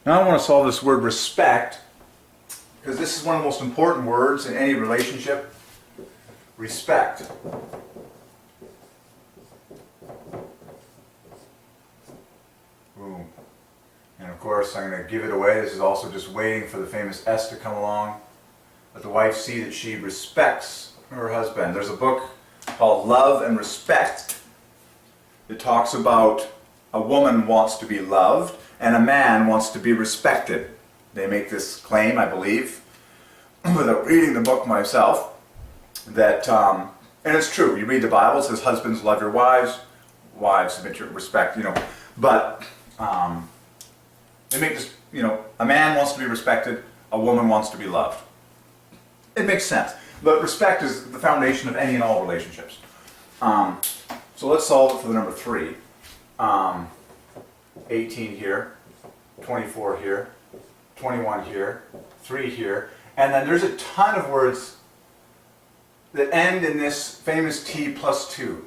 Now I want to solve this word respect, because this is one of the most important words in any relationship. Respect. Boom. And of course I'm going to give it away. This is also just waiting for the famous S to come along. Let the wife see that she respects her husband. There's a book called Love and Respect that talks about a woman wants to be loved and a man wants to be respected. They make this claim, I believe, without reading the book myself, that, and it's true, you read the Bible, it says husbands love your wives, wives submit your respect, but they make this, a man wants to be respected, a woman wants to be loved. It makes sense. But respect is the foundation of any and all relationships. So let's solve it for the number 3. 18 here, 24 here, 21 here, 3 here, and then there's a ton of words that end in this famous T plus 2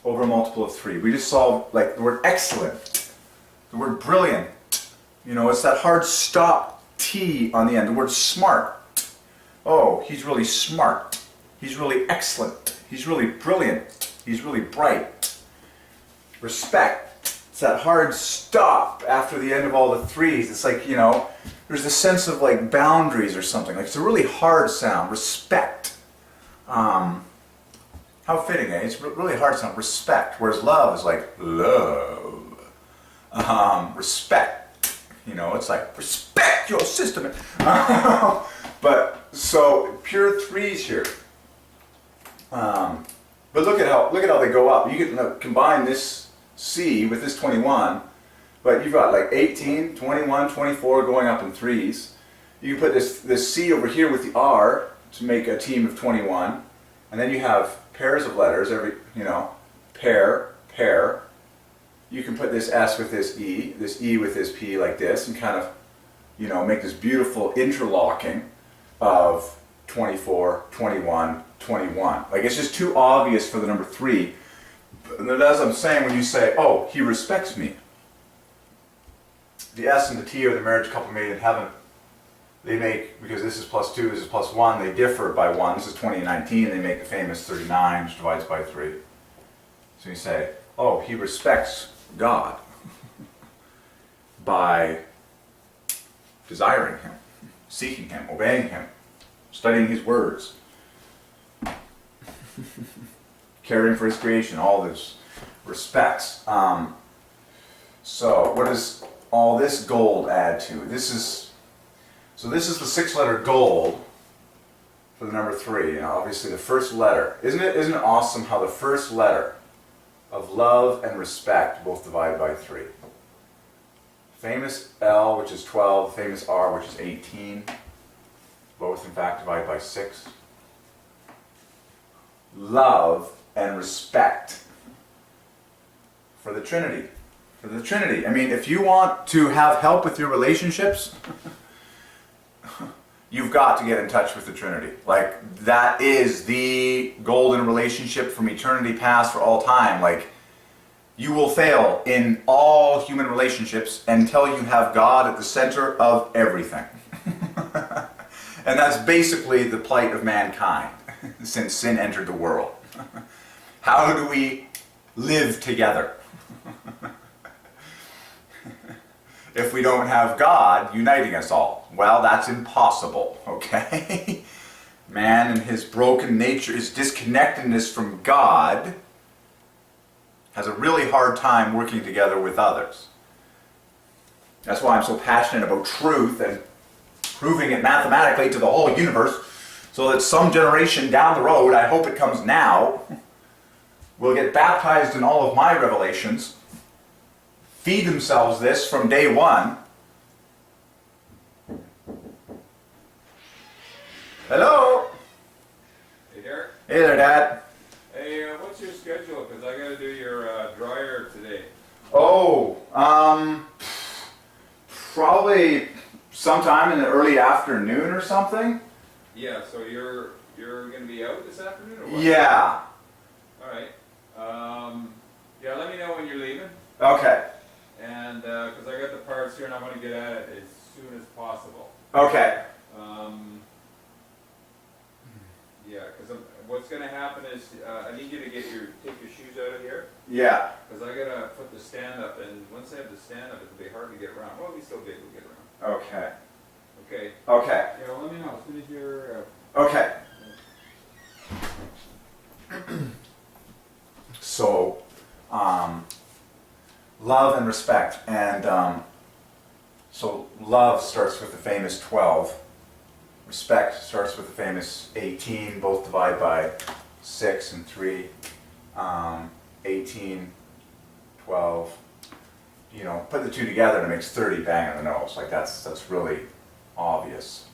over a multiple of 3. We just solved like the word excellent, the word brilliant, it's that hard stop T on the end, the word smart. Oh, he's really smart, he's really excellent, he's really brilliant, he's really bright. Respect. It's that hard stop after the end of all the 3s. It's like, there's a sense of like boundaries or something. Like it's a really hard sound. Respect. How fitting, eh? It's really hard sound. Respect. Whereas love is like love. Respect. It's like respect your system. But so pure 3s here. But look at how they go up. You can combine this C with this 21, but you've got like 18, 21, 24 going up in 3s. You can put this C over here with the R to make a team of 21, and then you have pairs of letters, pair. You can put this S with this E with this P like this, and kind of, make this beautiful interlocking of 24, 21, 21. Like it's just too obvious for the number 3. And as I'm saying, when you say, oh, he respects me, the S and the T are the marriage couple made in heaven. They make, because this is plus 2, this is plus 1, they differ by 1. This is 20 and 19, they make the famous 39, which divides by 3. So you say, oh, he respects God by desiring Him, seeking Him, obeying Him, studying His words, caring for His creation, all this respects. So what does all this gold add to? This is the 6-letter gold for the number 3. Obviously the first letter. Isn't it awesome how the first letter of love and respect both divide by 3? Famous L, which is 12, famous R, which is 18. Both in fact divide by 6. Love and respect for the Trinity. For the Trinity. I mean, if you want to have help with your relationships, you've got to get in touch with the Trinity. Like, that is the golden relationship from eternity past for all time. Like, you will fail in all human relationships until you have God at the center of everything. And that's basically the plight of mankind since sin entered the world. How do we live together if we don't have God uniting us all? Well, that's impossible, okay? Man in his broken nature, his disconnectedness from God, has a really hard time working together with others. That's why I'm so passionate about truth and proving it mathematically to the whole universe, so that some generation down the road, I hope it comes now, will get baptized in all of my revelations, feed themselves this from day 1. Hello? Hey, Derek. Hey there, Dad. Hey, what's your schedule? Because I got to do your dryer today. Oh, probably sometime in the early afternoon or something. Yeah, so you're going to be out this afternoon or what? Yeah. All right. Yeah, let me know when you're leaving. Okay. and, cause I got the parts here and I wanna get at it as soon as possible. Okay. Yeah, cause what's gonna happen is, I need you to take your shoes out of here, Yeah. cause I gotta put the stand up, and once I have the stand up, it'll be hard to get around. Well, we still be able to get around. Okay. Okay. Okay. Yeah, well, let me know as soon as you're, Okay. So, love and respect, and so love starts with the famous 12. Respect starts with the famous 18. Both divide by 6 and 3. 18, 12. You know, put the two together and it makes 30. Bang on the nose. Like that's really obvious.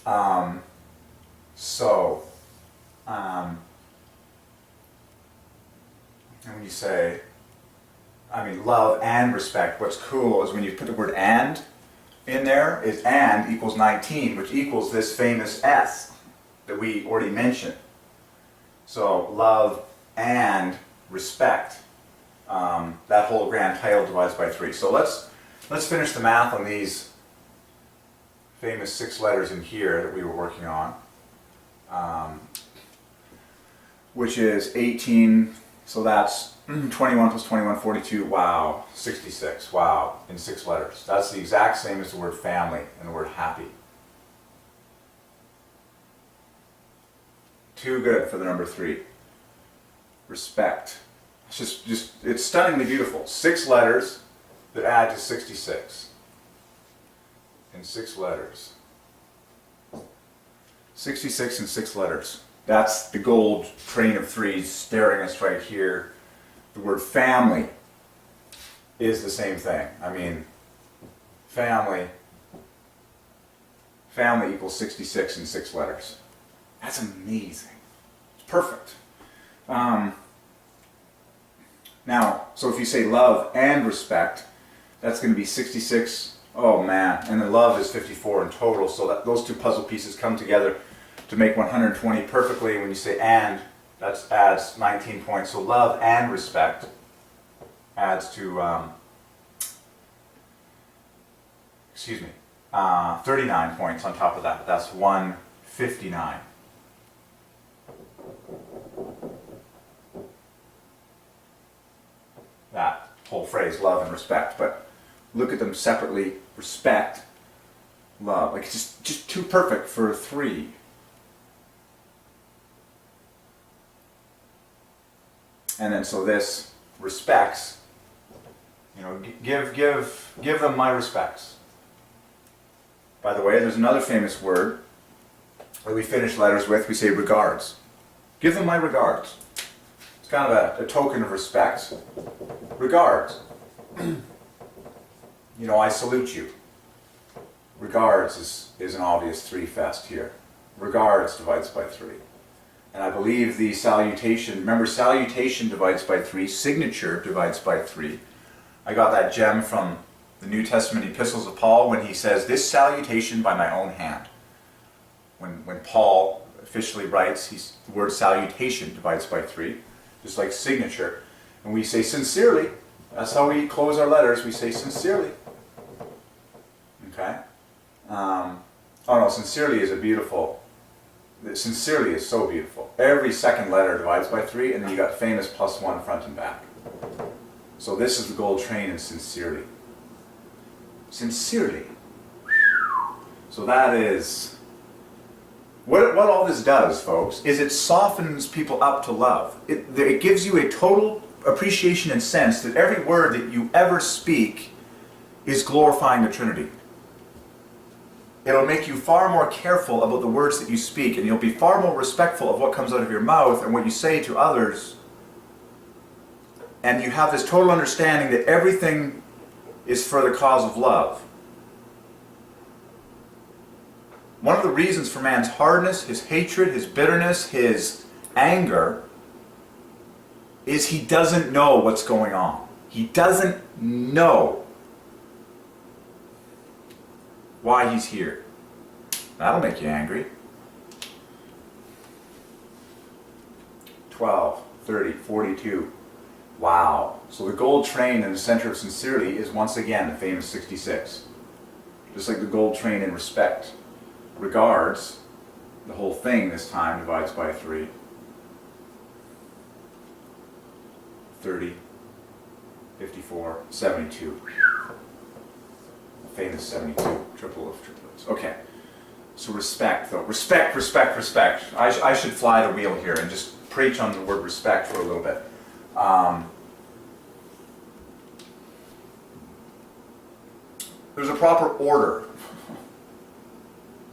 And when you say, I mean, love and respect, what's cool is when you put the word and in there, is and equals 19, which equals this famous S that we already mentioned. So love and respect. That whole grand title divides by 3. So let's finish the math on these famous 6 letters in here that we were working on, which is 18, so that's 21 plus 21, 42, wow, 66, wow, in 6 letters. That's the exact same as the word family and the word happy. Too good for the number 3. Respect. It's it's stunningly beautiful. 6 letters that add to 66. In 6 letters. 66 in 6 letters. That's the gold train of 3s staring us right here. The word family is the same thing. I mean, family equals 66 in 6 letters. That's amazing. It's perfect. Now, so if you say love and respect, that's going to be 66. Oh man, and the love is 54 in total, so that those two puzzle pieces come together to make 120 perfectly. When you say and, that adds 19 points. So love and respect adds to 39 points on top of that. That's 159. That whole phrase, love and respect, but look at them separately. Respect, love, like it's just too perfect for 3. And then so this respects, you know, give them my respects. By the way, there's another famous word that we finish letters with. We say regards. Give them my regards. It's kind of a token of respect. Regards. You know, I salute you. Regards is an obvious 3 fest here. Regards divides by 3. And I believe the salutation, remember salutation divides by 3, signature divides by 3. I got that gem from the New Testament epistles of Paul when he says, this salutation by my own hand. When Paul officially writes, the word salutation divides by 3, just like signature. And we say sincerely. That's how we close our letters. We say sincerely. Okay? Oh no, sincerely is sincerely is so beautiful. Every second letter divides by 3, and then you got famous +1 front and back. So this is the gold train in sincerely. Sincerely. So that is what all this does, folks, is it softens people up to love. It gives you a total appreciation and sense that every word that you ever speak is glorifying the Trinity. It'll make you far more careful about the words that you speak, and you'll be far more respectful of what comes out of your mouth and what you say to others. And you have this total understanding that everything is for the cause of love. One of the reasons for man's hardness, his hatred, his bitterness, his anger, is he doesn't know what's going on. He doesn't know why he's here. That'll make you angry. 12, 30, 42. Wow. So the gold train in the center of sincerity is once again the famous 66. Just like the gold train in respect regards, the whole thing this time divides by 3. 30, 54, 72. The famous 72, triple of triplets. Okay. So respect, though. Respect, respect, respect. I should fly the wheel here and just preach on the word respect for a little bit. There's a proper order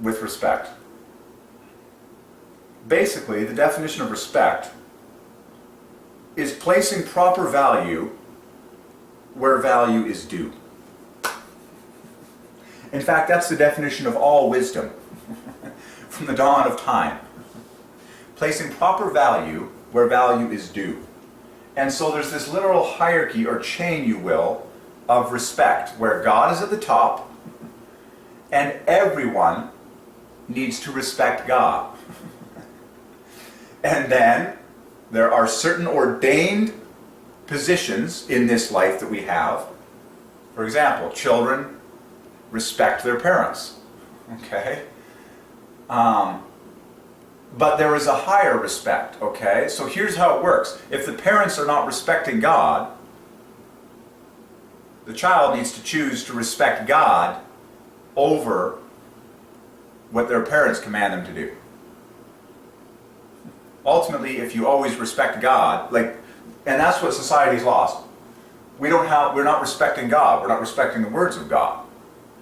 with respect. Basically, the definition of respect is placing proper value where value is due. In fact, that's the definition of all wisdom from the dawn of time. Placing proper value where value is due. And so there's this literal hierarchy or chain, you will, of respect, where God is at the top and everyone needs to respect God. And then there are certain ordained positions in this life that we have. For example, children respect their parents. Okay? But there is a higher respect, okay? So here's how it works. If the parents are not respecting God, the child needs to choose to respect God over what their parents command them to do. Ultimately, if you always respect God, and that's what society's lost. We're not respecting God. We're not respecting the words of God.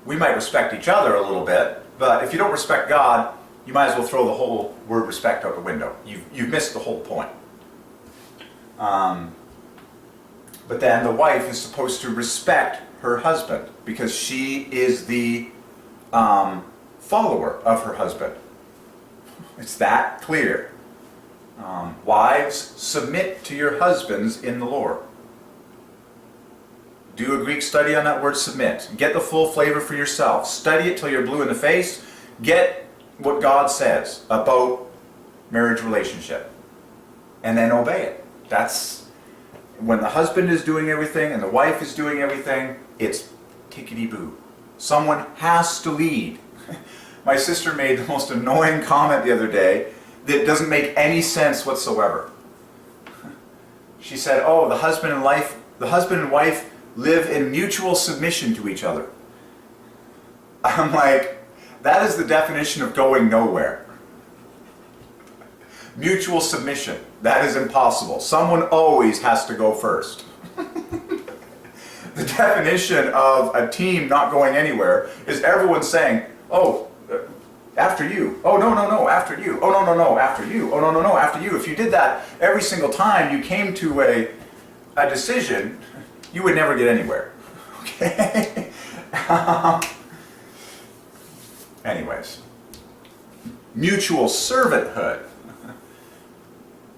We might respect each other a little bit, but if you don't respect God, you might as well throw the whole word respect out the window. You've missed the whole point. But then the wife is supposed to respect her husband because she is the follower of her husband. It's that clear. Wives, submit to your husbands in the Lord. Do a Greek study on that word submit. Get the full flavor for yourself. Study it till you're blue in the face. Get what God says about marriage relationship. And then obey it. That's when the husband is doing everything and the wife is doing everything, it's tickety-boo. Someone has to lead. My sister made the most annoying comment the other day that doesn't make any sense whatsoever. She said, "Oh, the husband and wife live in mutual submission to each other." I'm like, that is the definition of going nowhere. Mutual submission. That is impossible. Someone always has to go first. The definition of a team not going anywhere is everyone saying, "Oh, after you. Oh, no, after you. Oh, no, after you. Oh, no, after you." If you did that every single time you came to a decision, you would never get anywhere. Okay? Anyways. Mutual servanthood.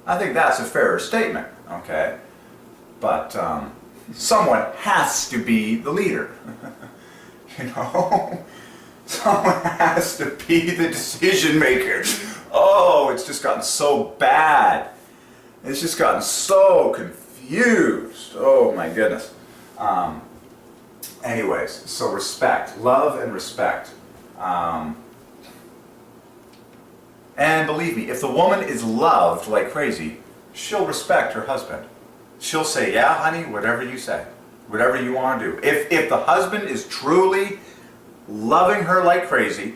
I think that's a fairer statement, okay? But someone has to be the leader. You know? Someone has to be the decision maker. Oh, it's just gotten so bad. It's just gotten so confused. Oh my goodness. Anyways, so respect. Love and respect. And believe me, if the woman is loved like crazy, she'll respect her husband. She'll say, "Yeah, honey, whatever you say. Whatever you want to do." If the husband is truly loving her like crazy,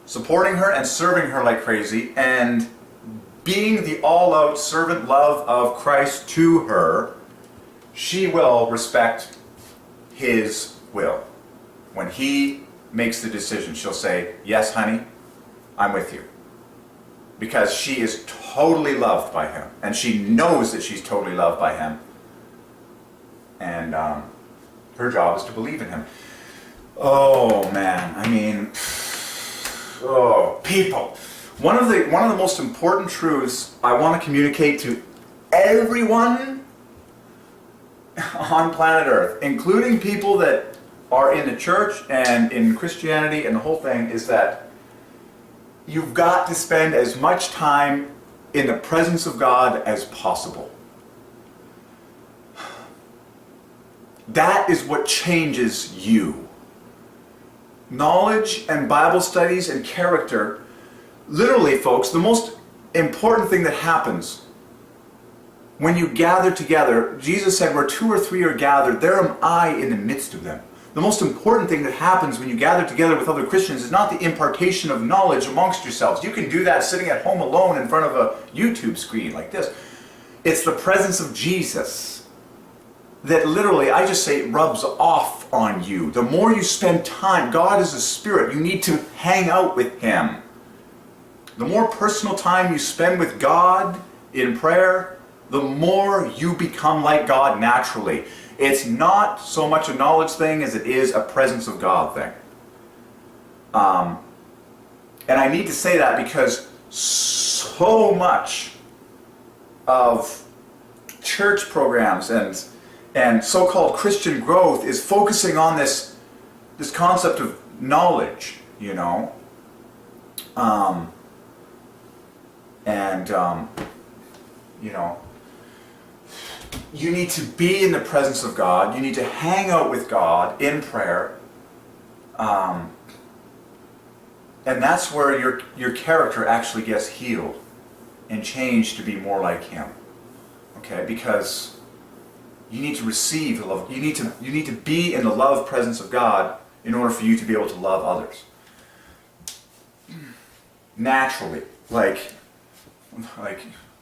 supporting her and serving her like crazy, and being the all-out servant love of Christ to her, she will respect his will. When he makes the decision, she'll say, "Yes, honey, I'm with you." Because she is totally loved by him. And she knows that she's totally loved by him. And her job is to believe in him. Oh, man. I mean, oh, people. One of the most important truths I want to communicate to everyone on planet Earth, including people that are in the church and in Christianity and the whole thing, is that you've got to spend as much time in the presence of God as possible. That is what changes you. Knowledge and Bible studies and character, literally, folks, the most important thing that happens when you gather together, Jesus said, where 2 or 3 are gathered, there am I in the midst of them. The most important thing that happens when you gather together with other Christians is not the impartation of knowledge amongst yourselves. You can do that sitting at home alone in front of a YouTube screen like this. It's the presence of Jesus that literally, I just say, rubs off on you. The more you spend time, God is a spirit. You need to hang out with Him. The more personal time you spend with God in prayer, the more you become like God naturally. It's not so much a knowledge thing as it is a presence of God thing. And I need to say that because so much of church programs and so-called Christian growth is focusing on this concept of knowledge, you know. You know, you need to be in the presence of God. You need to hang out with God in prayer. And that's where your character actually gets healed and changed to be more like Him. Okay, because you need to receive the love. You need to be in the love presence of God in order for you to be able to love others. Naturally, like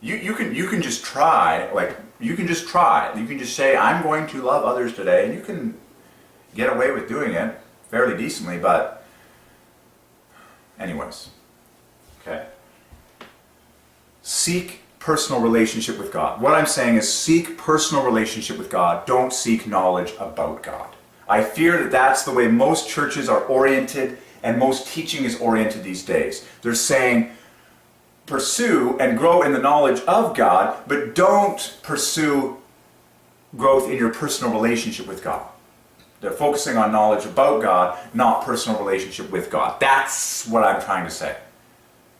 you can just try, you can just say, I'm going to love others today, and you can get away with doing it fairly decently, but anyways, okay. Seek personal relationship with God. What I'm saying is seek personal relationship with God. Don't seek knowledge about God. I fear that that's the way most churches are oriented and most teaching is oriented these days. They're saying, pursue and grow in the knowledge of God, but don't pursue growth in your personal relationship with God. They're focusing on knowledge about God, not personal relationship with God. That's what I'm trying to say.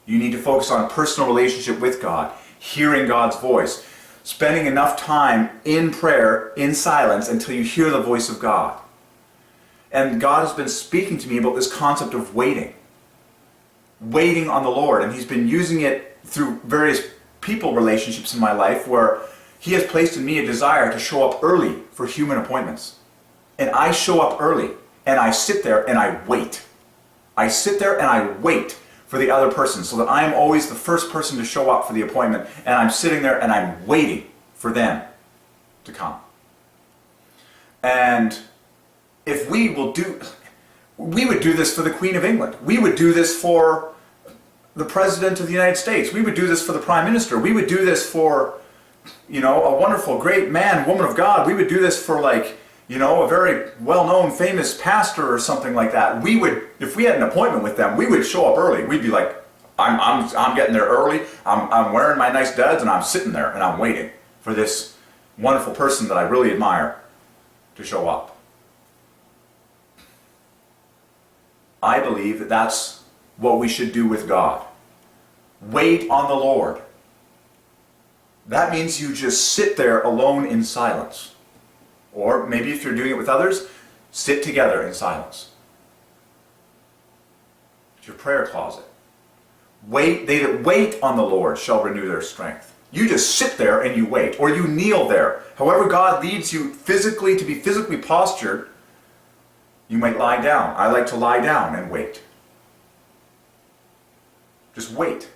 You need to focus on personal relationship with God, hearing God's voice, spending enough time in prayer, in silence, until you hear the voice of God. And God has been speaking to me about this concept of waiting. Waiting on the Lord, and He's been using it through various people relationships in my life where He has placed in me a desire to show up early for human appointments. And I show up early, and I sit there and I wait. I sit there and I wait for the other person so that I am always the first person to show up for the appointment, and I'm sitting there and I'm waiting for them to come. And if we would do this for the Queen of England. We would do this for the President of the United States. We would do this for the Prime Minister. We would do this for, a wonderful, great man, woman of God. We would do this for a very well-known, famous pastor or something like that. We would, if we had an appointment with them, we would show up early. We'd be like, I'm getting there early. I'm wearing my nice duds and I'm sitting there and I'm waiting for this wonderful person that I really admire to show up. I believe that that's what we should do with God. Wait on the Lord. That means you just sit there alone in silence. Or maybe if you're doing it with others, sit together in silence. It's your prayer closet. Wait, they that wait on the Lord shall renew their strength. You just sit there and you wait, or you kneel there. However God leads you physically to be physically postured, you might lie down. I like to lie down and wait. Just wait.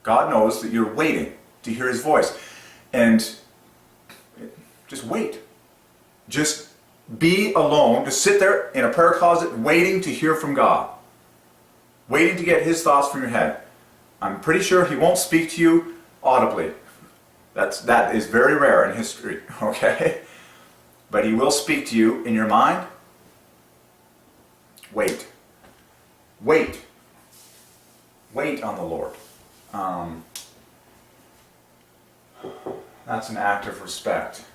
God knows that you're waiting to hear His voice. And just wait. Just be alone. Just sit there in a prayer closet waiting to hear from God. Waiting to get His thoughts from your head. I'm pretty sure He won't speak to you audibly. That is very rare in history, okay? But He will speak to you in your mind. Wait. Wait. Wait on the Lord. That's an act of respect.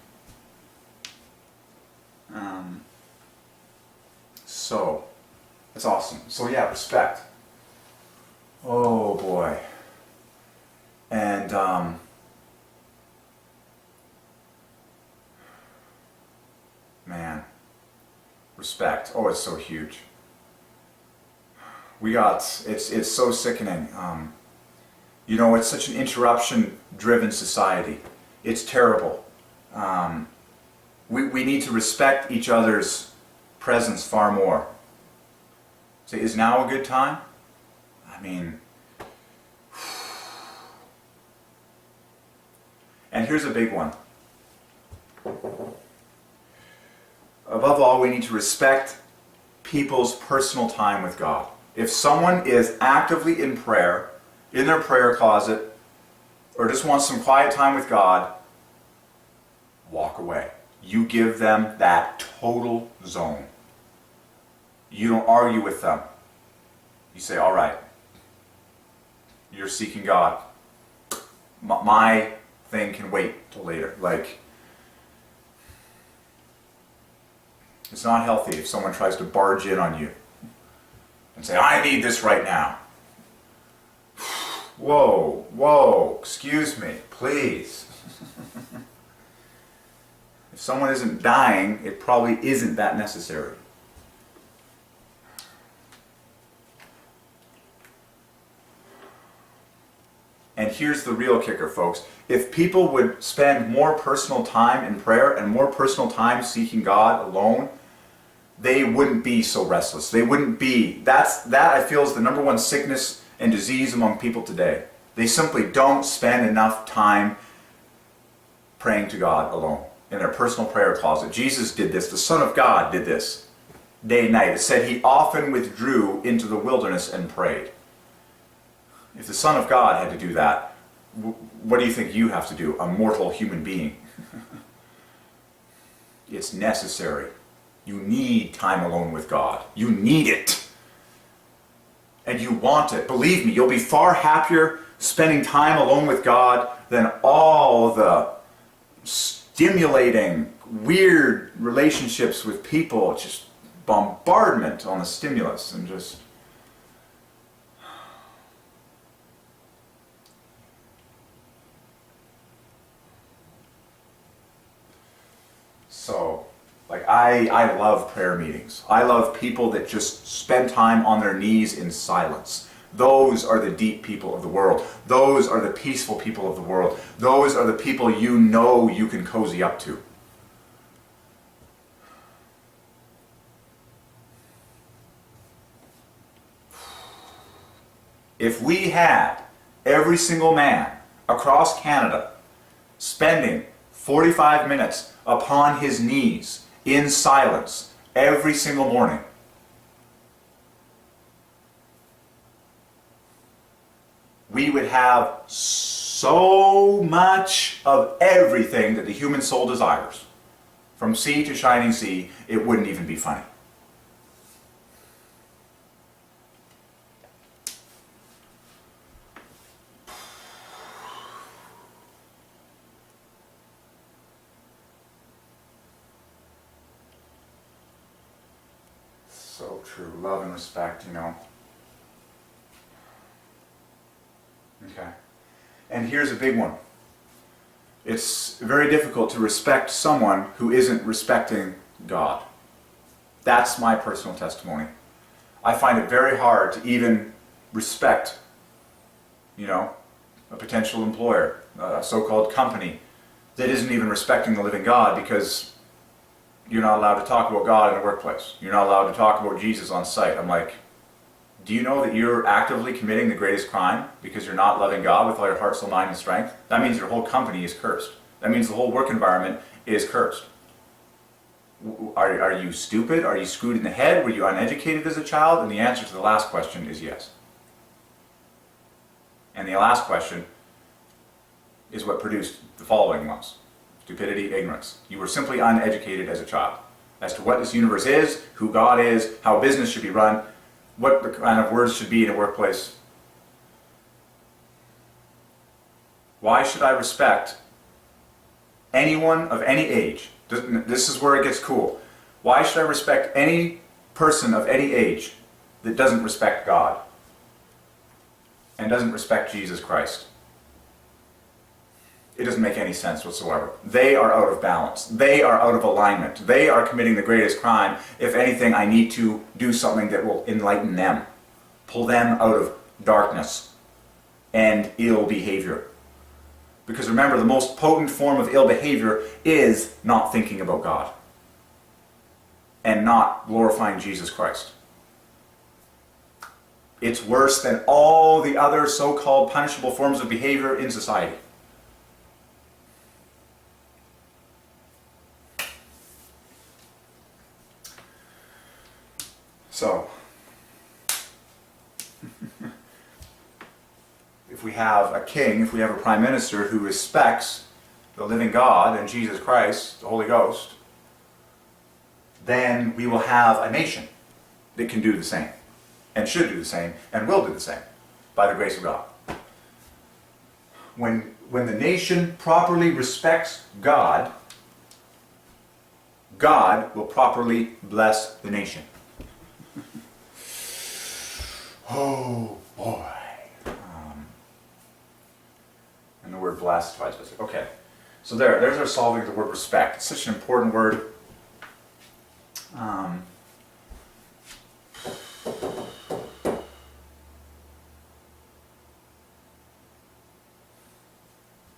So, that's awesome. So yeah, respect. Oh boy. And man, Respect. Oh, it's so huge. It's so sickening. It's such an interruption-driven society. It's terrible. We need to respect each other's presence far more. Say, is now a good time? I mean, and here's a big one. Above all, we need to respect people's personal time with God. If someone is actively in prayer, in their prayer closet, or just wants some quiet time with God, walk away. You give them that total zone. You don't argue with them. You say, all right, you're seeking God. My thing can wait till later. It's not healthy if someone tries to barge in on you and say, I need this right now. Whoa, excuse me, please. If someone isn't dying, it probably isn't that necessary. And here's the real kicker, folks. If people would spend more personal time in prayer and more personal time seeking God alone, they wouldn't be so restless. They wouldn't be. That I feel is the number one sickness and disease among people today. They simply don't spend enough time praying to God alone in their personal prayer closet. Jesus did this. The Son of God did this day and night. It said he often withdrew into the wilderness and prayed. If the Son of God had to do that, what do you think you have to do, a mortal human being? It's necessary. You need time alone with God. You need it. And you want it. Believe me, you'll be far happier spending time alone with God than all the stimulating, weird relationships with people, just bombardment on the stimulus and just... So, I love prayer meetings. I love people that just spend time on their knees in silence. Those are the deep people of the world. Those are the peaceful people of the world. Those are the people you know you can cozy up to. If we had every single man across Canada spending 45 minutes upon his knees in silence every single morning, we would have so much of everything that the human soul desires. From sea to shining sea, it wouldn't even be funny. So true. Love and respect, Okay. And here's a big one. It's very difficult to respect someone who isn't respecting God. That's my personal testimony. I find it very hard to even respect, a potential employer, a so-called company that isn't even respecting the living God, because you're not allowed to talk about God in the workplace. You're not allowed to talk about Jesus on site. I'm like, do you know that you're actively committing the greatest crime because you're not loving God with all your heart, soul, mind, and strength? That means your whole company is cursed. That means the whole work environment is cursed. Are you stupid? Are you screwed in the head? Were you uneducated as a child? And the answer to the last question is yes. And the last question is what produced the following ones. Stupidity, ignorance. You were simply uneducated as a child as to what this universe is, who God is, how business should be run, what the kind of words should be in a workplace. Why should I respect anyone of any age? This is where it gets cool. Why should I respect any person of any age that doesn't respect God and doesn't respect Jesus Christ? it doesn't make any sense whatsoever. They are out of balance. They are out of alignment. They are committing the greatest crime. If anything, I need to do something that will enlighten them, pull them out of darkness and ill behavior. Because remember, the most potent form of ill behavior is not thinking about God and not glorifying Jesus Christ. It's worse than all the other so-called punishable forms of behavior in society. So, if we have a king, if we have a prime minister who respects the living God and Jesus Christ, the Holy Ghost, then we will have a nation that can do the same, and should do the same, and will do the same, by the grace of God. When the nation properly respects God, God will properly bless the nation. Oh boy. And the word blessed twice. Okay. So there's our solving the word respect. It's such an important word.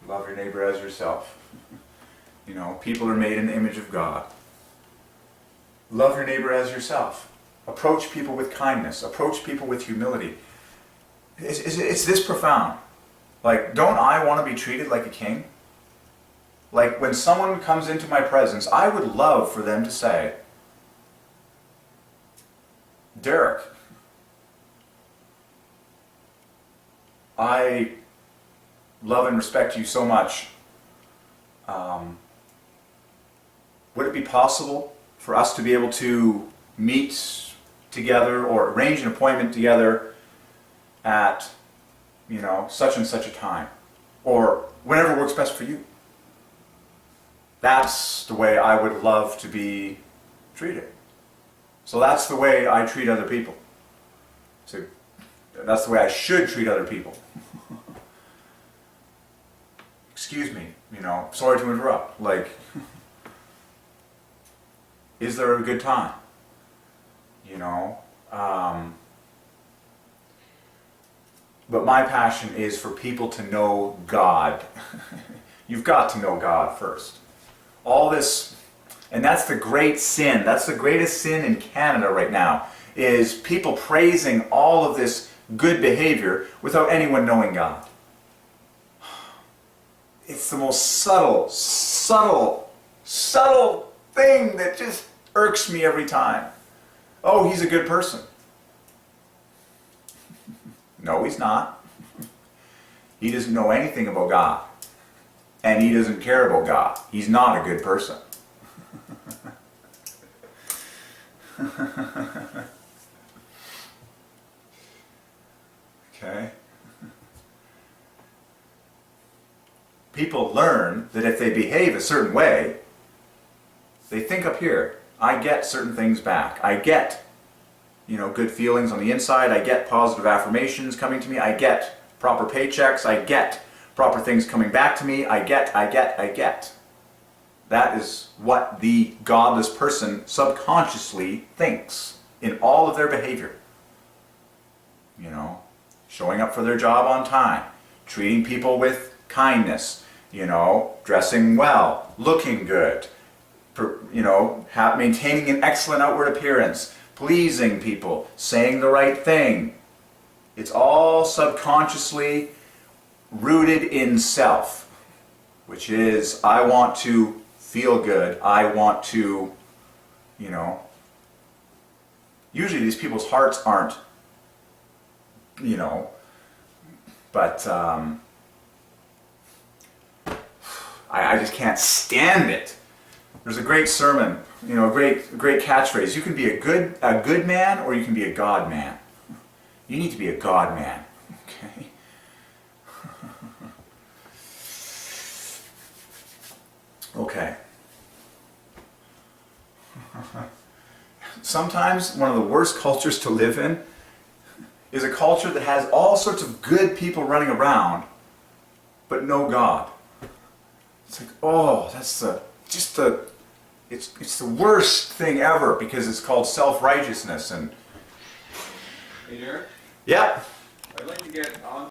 Love your neighbor as yourself. You know, people are made in the image of God. Love your neighbor as yourself. Approach people with kindness. Approach people with humility. It's this profound. Like, don't I want to be treated like a king? Like, when someone comes into my presence, I would love for them to say, Derek, I love and respect you so much. Would it be possible for us to be able to meet together or arrange an appointment together at, you know, such and such a time, or whenever works best for you? That's the way I would love to be treated. So that's the way I treat other people. So that's the way I should treat other people. Excuse me, you know, sorry to interrupt. Like, is there a good time? You know? But my passion is for people to know God. You've got to know God first. All this, and that's the great sin. That's the greatest sin in Canada right now, is people praising all of this good behavior without anyone knowing God. It's the most subtle thing that just irks me every time. Oh, he's a good person. No, he's not. He doesn't know anything about God. And he doesn't care about God. He's not a good person. Okay? People learn that if they behave a certain way, they think up here, I get certain things back. I get, you know, good feelings on the inside. I get positive affirmations coming to me. I get proper paychecks. I get proper things coming back to me. I get. That is what the godless person subconsciously thinks in all of their behavior. You know, showing up for their job on time, treating people with kindness, you know, dressing well, looking good, you know, maintaining an excellent outward appearance, pleasing people, saying the right thing. It's all subconsciously rooted in self, which is, I want to feel good. I want to, you know, usually these people's hearts aren't, you know, but I just can't stand it. There's a great sermon, you know, a great catchphrase. You can be a good man, or you can be a God man. You need to be a God man. Okay. Okay. Sometimes one of the worst cultures to live in is a culture that has all sorts of good people running around, but no God. It's like, oh, that's it's the worst thing ever because it's called self-righteousness and. Hey, Derek, Yep. I'd like to get on